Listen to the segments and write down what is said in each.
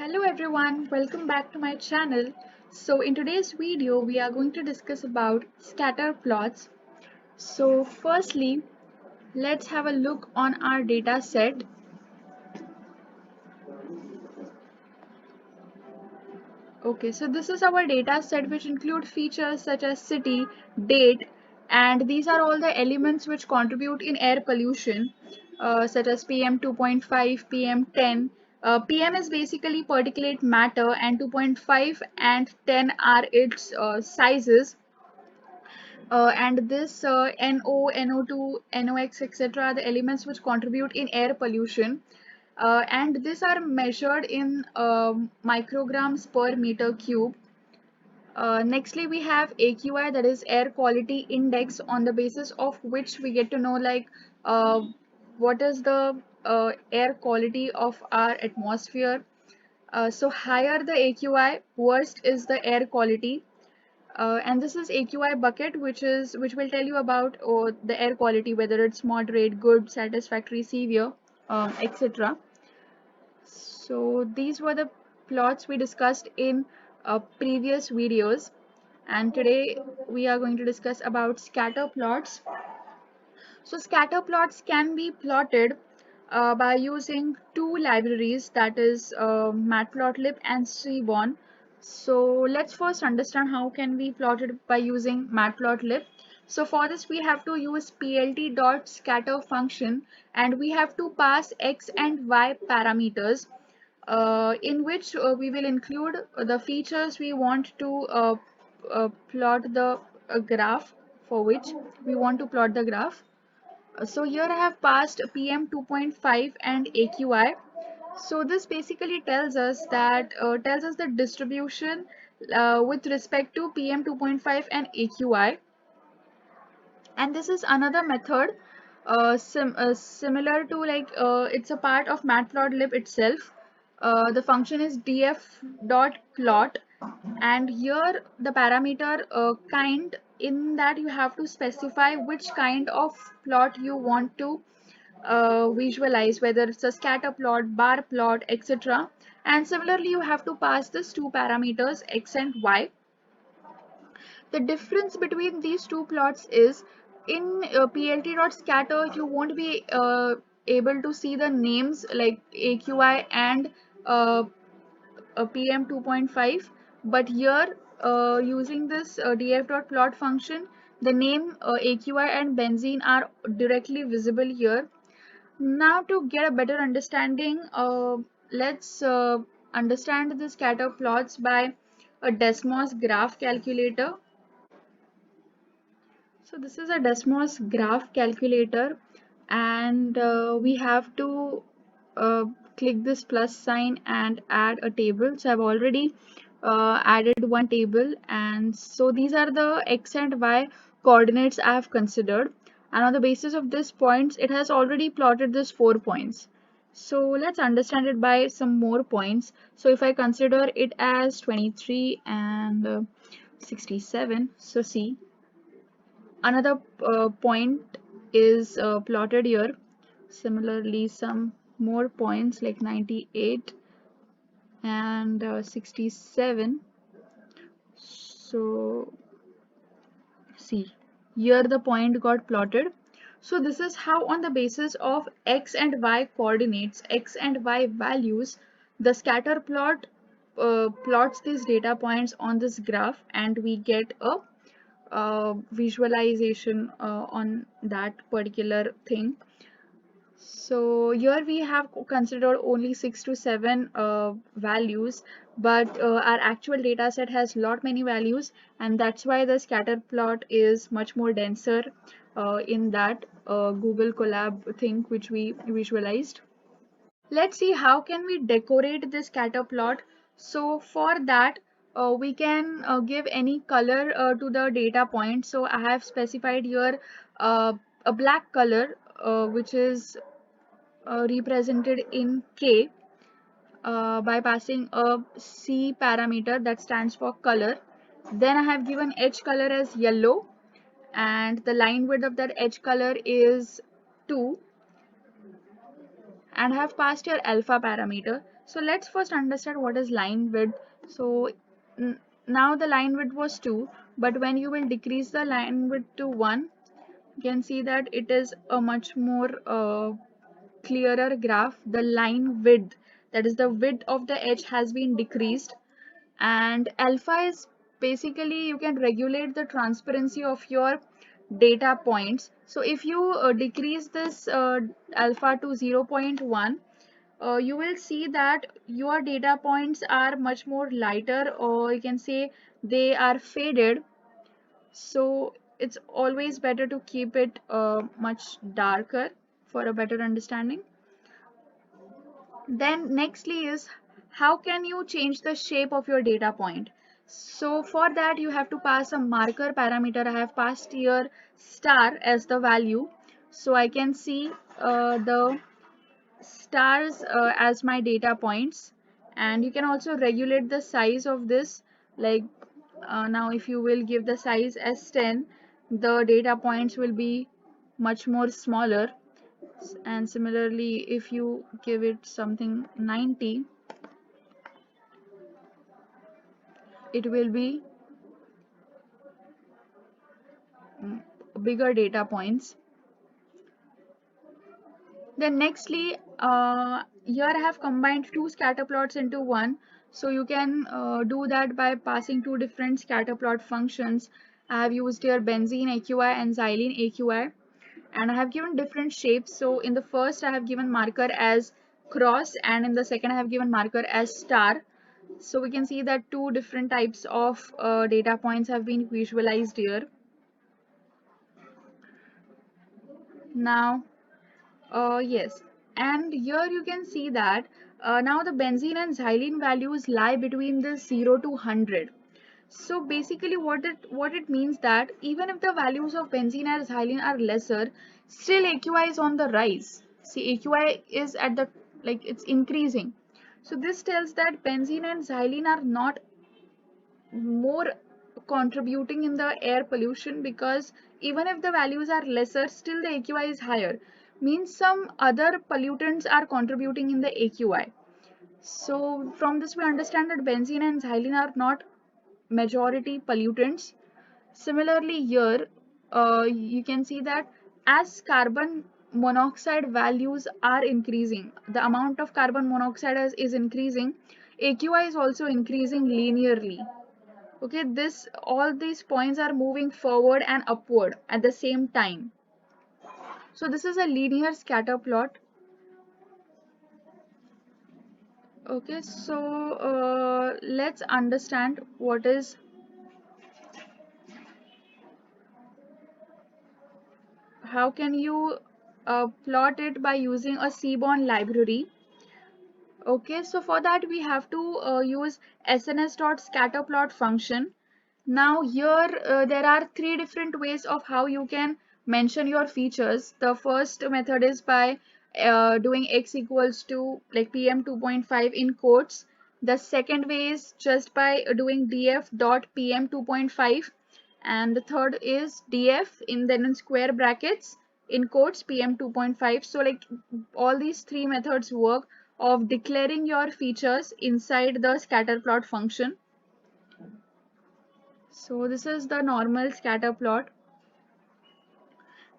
Hello everyone, welcome back to my channel. So in today's video we are going to discuss about scatter plots. So firstly, let's have a look on our data set. Okay, so this is our data set which include features such as city, date, and these are all the elements which contribute in air pollution, such as PM 2.5, PM 10. PM is basically particulate matter, and 2.5 and 10 are its sizes. And this NO, NO2, NOx, etc. are the elements which contribute in air pollution. And these are measured in micrograms per meter cube. Nextly, we have AQI, that is air quality index, on the basis of which we get to know uh, what is the air quality of our atmosphere. So higher the AQI, worst is the air quality. And this is AQI bucket, which will tell you about the air quality, whether it's moderate, good, satisfactory, severe, etc. So these were the plots we discussed in previous videos, and today we are going to discuss about scatter plots. So scatter plots can be plotted by using two libraries, that is Matplotlib and Seaborn. So let's first understand how can we plot it by using Matplotlib. So for this we have to use plt.scatter function, and we have to pass x and y parameters, in which we will include the features we want to plot the graph, for which we want to plot the graph. So here I have passed PM 2.5 and AQI. So this basically tells us the distribution with respect to PM 2.5 and AQI. And this is another method similar to it's a part of Matplotlib itself. The function is df.plot, and here the parameter kind, in that you have to specify which kind of plot you want to visualize, whether it's a scatter plot, bar plot, etc. And similarly you have to pass this two parameters x and y. The difference between these two plots is, in plt.scatter you won't be able to see the names like AQI and uh, PM 2.5, but here using this df.plot function, the name AQI and benzene are directly visible here. Now to get a better understanding, let's understand the scatter plots by a Desmos graph calculator. So this is a Desmos graph calculator, and we have to uh, click this plus sign and add a table. So I've already added one table, and so these are the x and y coordinates I have considered. And on the basis of this points, it has already plotted this 4 points. So let's understand it by some more points. So if I consider it as 23 and 67, so see, another point is plotted here. Similarly, some more points like 98 and 67. So see, here the point got plotted. So this is how, on the basis of x and y coordinates, x and y values, the scatter plot plots these data points on this graph, and we get a visualization on that particular thing. So here we have considered only 6 to 7 values, but our actual data set has lot many values, and that's why the scatter plot is much more denser in that Google Colab thing which we visualized. Let's see how can we decorate this scatter plot. So for that, we can give any color to the data point. So I have specified here a black color, which is represented in K by passing a C parameter that stands for color. Then I have given edge color as yellow, and the line width of that edge color is 2. and have passed your alpha parameter. So let's first understand what is line width. So now the line width was 2, but when you will decrease the line width to 1, you can see that it is a much more clearer graph. The line width, that is the width of the edge, has been decreased, and alpha is basically you can regulate the transparency of your data points. So if you decrease this alpha to 0.1, you will see that your data points are much more lighter, or you can say they are faded. So it's always better to keep it much darker for a better understanding. Then nextly is, how can you change the shape of your data point? So for that you have to pass a marker parameter. I have passed here star as the value, so I can see the stars as my data points. And you can also regulate the size of this, like now if you will give the size as 10, the data points will be much more smaller. And similarly, if you give it something 90, it will be bigger data points. Then nextly, here I have combined two scatter plots into one. So you can do that by passing two different scatter plot functions. I have used here benzene AQI and xylene AQI, and I have given different shapes. So in the first I have given marker as cross, and in the second I have given marker as star. So we can see that two different types of data points have been visualized here. Now, yes, and here you can see that now the benzene and xylene values lie between the 0 to 100. So basically what it means that even if the values of benzene and xylene are lesser, still AQI is on the rise. See, AQI is at the, like, it's increasing. So this tells that benzene and xylene are not more contributing in the air pollution, because even if the values are lesser, still the AQI is higher, means some other pollutants are contributing in the AQI. So from this we understand that benzene and xylene are not majority pollutants. Similarly here, you can see that as carbon monoxide values are increasing, the amount of carbon monoxide is increasing, AQI is also increasing linearly. Okay, this all these points are moving forward and upward at the same time. So this is a linear scatter plot. Okay, so let's understand what is, how can you plot it by using a Seaborn library. Okay, so for that we have to use sns.scatterplot function. Now here there are three different ways of how you can mention your features. The first method is by doing x equals to like pm 2.5 in quotes. The second way is just by doing df dot pm 2.5, and the third is df in then in square brackets in quotes pm 2.5. So like all these three methods work of declaring your features inside the scatterplot function. So this is the normal scatter plot.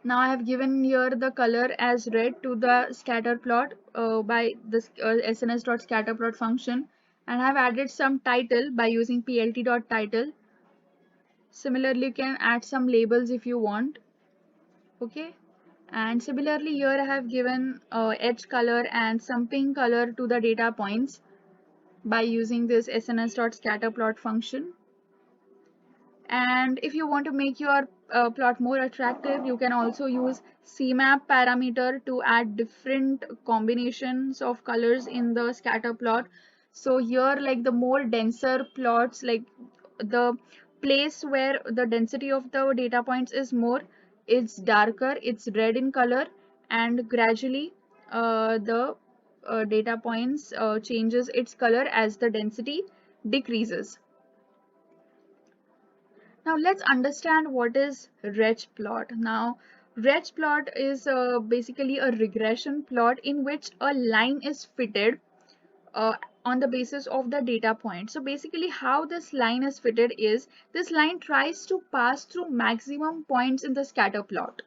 Now I have given here the color as red to the scatter plot by this sns.scatterplot function, and I have added some title by using plt.title. Similarly, you can add some labels if you want. Okay, and similarly here I have given edge color and some pink color to the data points by using this sns.scatterplot function. And if you want to make your plot more attractive, you can also use CMAP parameter to add different combinations of colors in the scatter plot. So here, like the more denser plots, like the place where the density of the data points is more, it's darker, it's red in color, and gradually the data points changes its color as the density decreases. Now let's understand what is Reg plot. Now Reg plot is basically a regression plot in which a line is fitted uh, on the basis of the data point. So basically how this line is fitted is this line tries to pass through maximum points in the scatter plot.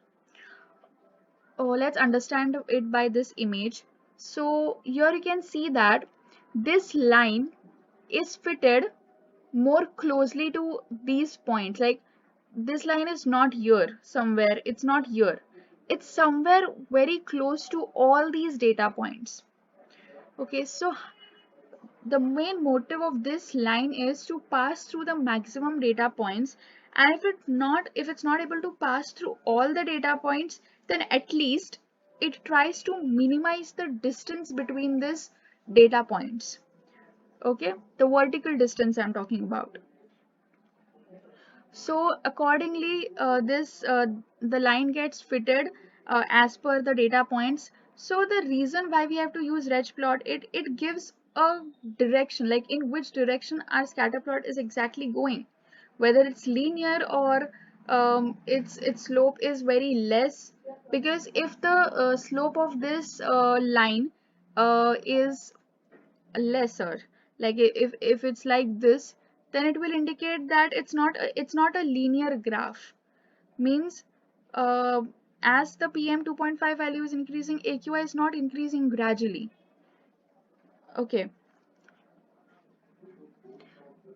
Oh, let's understand it by this image. So here you can see that this line is fitted more closely to these points. Like this line is not here somewhere, it's not here. It's somewhere very close to all these data points. Okay, so the main motive of this line is to pass through the maximum data points, and if it's not able to pass through all the data points, then at least it tries to minimize the distance between these data points. Okay, the vertical distance I'm talking about. So accordingly, the line gets fitted as per the data points. So the reason why we have to use reg plot, it gives a direction, like in which direction our scatter plot is exactly going, whether it's linear or its slope is very less. Because if the slope of this line is lesser, like if it's like this, then it will indicate that it's not a linear graph. Means uh, as the PM 2.5 value is increasing, AQI is not increasing gradually. Okay,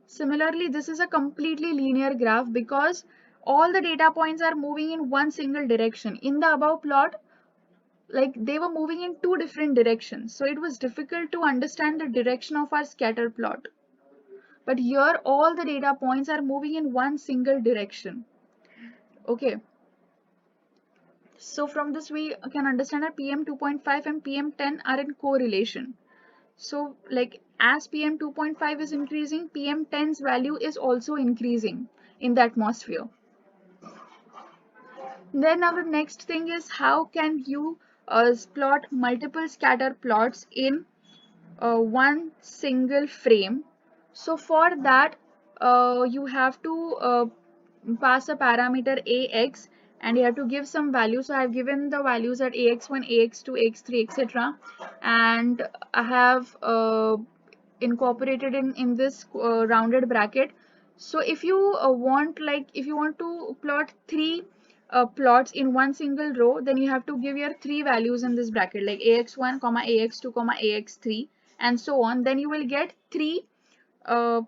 similarly this is a completely linear graph because all the data points are moving in one single direction. In the above plot, like they were moving in two different directions, so it was difficult to understand the direction of our scatter plot. But here all the data points are moving in one single direction. Okay, so from this we can understand that PM 2.5 and PM 10 are in correlation. So like as PM 2.5 is increasing, PM 10's value is also increasing in the atmosphere. Then our next thing is how can you plot multiple scatter plots in one single frame. So for that, you have to pass a parameter ax, and you have to give some values. So I have given the values at ax1, ax2, ax3, etc. And I have incorporated in this rounded bracket. So if you if you want to plot three plots in one single row, then you have to give your three values in this bracket, like ax1 comma ax2 comma ax3 and so on. Then you will get three uh,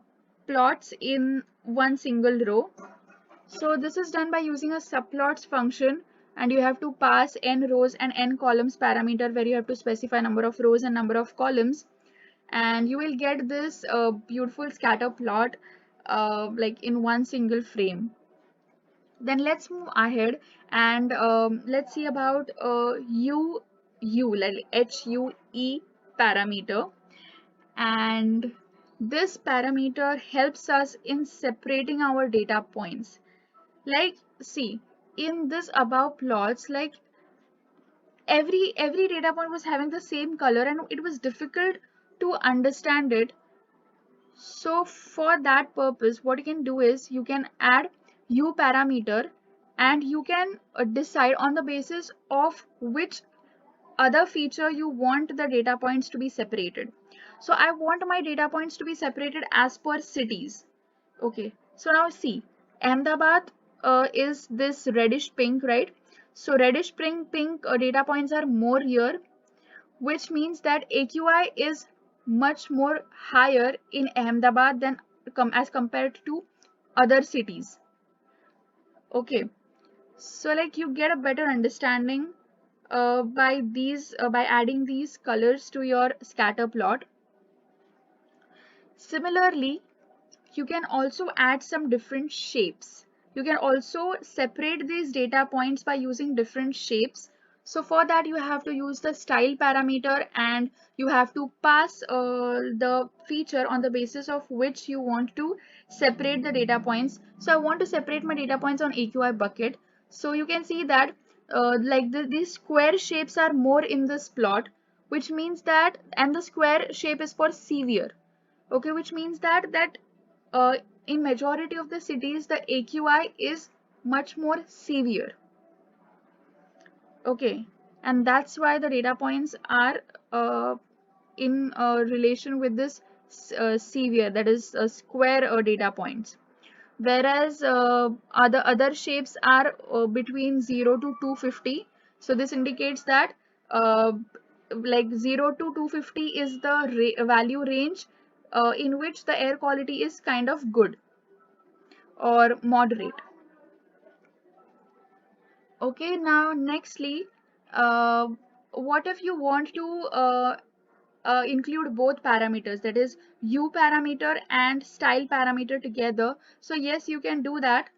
plots in one single row. So this is done by using a subplots function, and you have to pass n rows and n columns parameter, where you have to specify number of rows and number of columns, and you will get this beautiful scatter plot like in one single frame. Then let's move ahead and let's see about like HUE parameter. And this parameter helps us in separating our data points. Like see, in this above plots, like every data point was having the same color and it was difficult to understand it. So for that purpose, what you can do is you can add U parameter, and you can decide on the basis of which other feature you want the data points to be separated. So I want my data points to be separated as per cities. Okay, so now see, Ahmedabad is this reddish pink, right? So reddish pink data points are more here, which means that AQI is much more higher in Ahmedabad than as compared to other cities. Okay, so like you get a better understanding by adding these colors to your scatter plot. Similarly, you can also add some different shapes. You can also separate these data points by using different shapes. So for that you have to use the style parameter, and you have to pass the feature on the basis of which you want to separate the data points. So I want to separate my data points on AQI bucket. So you can see that these square shapes are more in this plot, which means that, and the square shape is for severe. Okay, which means that uh, in majority of the cities the AQI is much more severe. Okay, and that's why the data points are in relation with this severe, that is square data points, whereas other shapes are between 0 to 250. So this indicates that uh, like 0 to 250 is the value range in which the air quality is kind of good or moderate. Okay, now nextly, uh, what if you want to include both parameters, that is U parameter and style parameter together? So yes, you can do that.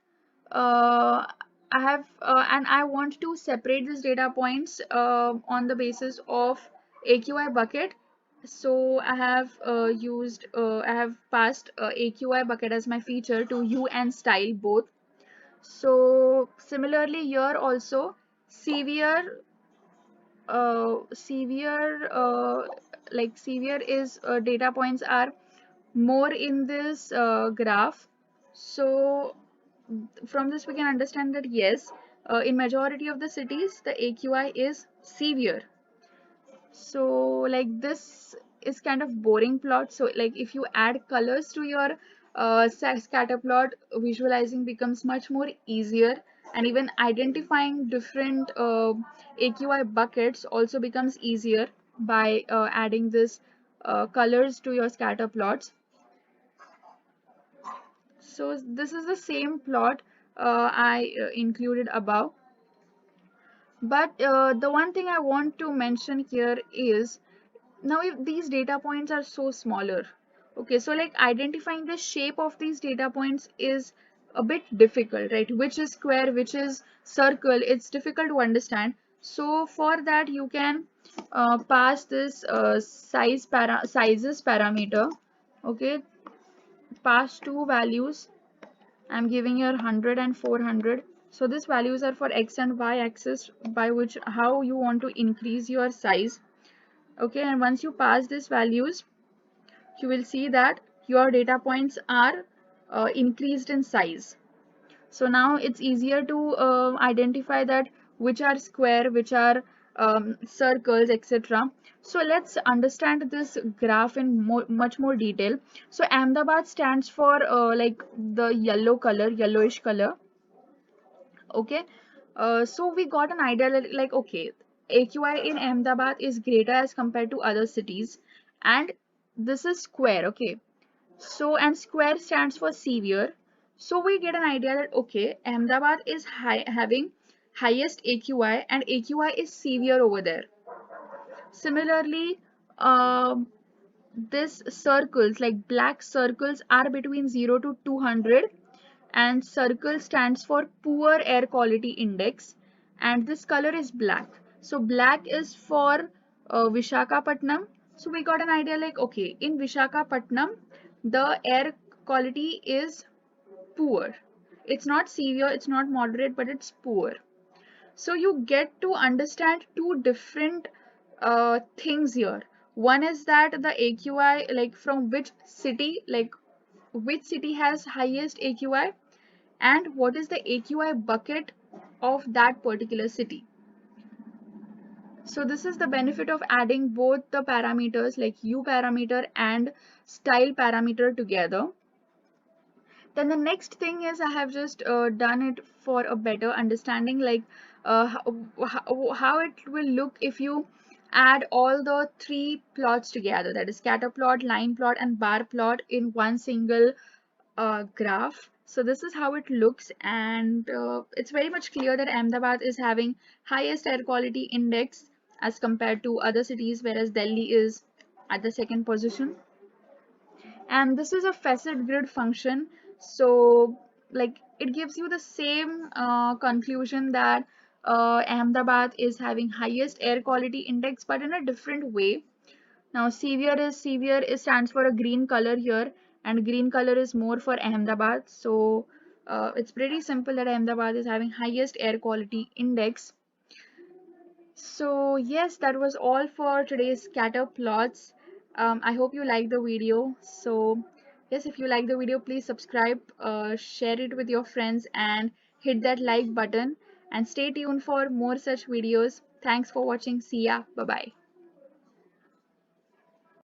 I have and I want to separate these data points on the basis of AQI bucket. So I have passed AQI bucket as my feature to U and style both. So similarly here also, severe severe severe is data points are more in this graph. So from this we can understand that yes, in majority of the cities the AQI is severe. So like this is kind of boring plot. So like if you add colors to your scatter plot, visualizing becomes much more easier, and even identifying different AQI buckets also becomes easier by adding this colors to your scatter plots. So this is the same plot I included above. But the one thing I want to mention here is, now if these data points are so smaller, okay, so like identifying the shape of these data points is a bit difficult, right? Which is square, which is circle, it's difficult to understand. So for that you can pass this sizes parameter. Okay, pass two values. I'm giving here 100 and 400. So these values are for x and y axis, by which how you want to increase your size. Okay, and once you pass these values, you will see that your data points are increased in size. So now it's easier to identify that which are square, which are circles, etc. So let's understand this graph in much more detail. So Ahmedabad stands for like the yellow color, yellowish color. Okay, so we got an idea that, like, okay, AQI in Ahmedabad is greater as compared to other cities, and this is square. Okay, so and square stands for severe. So we get an idea that okay, Ahmedabad is having highest AQI, and AQI is severe over there. Similarly, um this circles, like black circles, are between 0 to 200, and circle stands for poor air quality index, and this color is black. So black is for Vishakhapatnam. So we got an idea like okay, in Vishakhapatnam the air quality is poor. It's not severe, it's not moderate, but it's poor. So you get to understand two different things here. One is that the AQI, like from which city, like which city has highest AQI, and what is the AQI bucket of that particular city. So this is the benefit of adding both the parameters like U parameter and style parameter together. Then the next thing is I have just done it for a better understanding, like how it will look if you add all the three plots together, that is scatter plot, line plot, and bar plot in one single graph. So this is how it looks, and it's very much clear that Ahmedabad is having highest air quality index as compared to other cities, whereas Delhi is at the second position. And this is a facet grid function. So like it gives you the same conclusion that Ahmedabad is having highest air quality index, but in a different way. Now severe is stands for a green color here, and green color is more for Ahmedabad. So it's pretty simple that Ahmedabad is having highest air quality index. So yes, that was all for today's scatter plots. I hope you liked the video. So yes, if you like the video, please subscribe, share it with your friends, and hit that like button. and stay tuned for more such videos. Thanks for watching. See ya. Bye bye.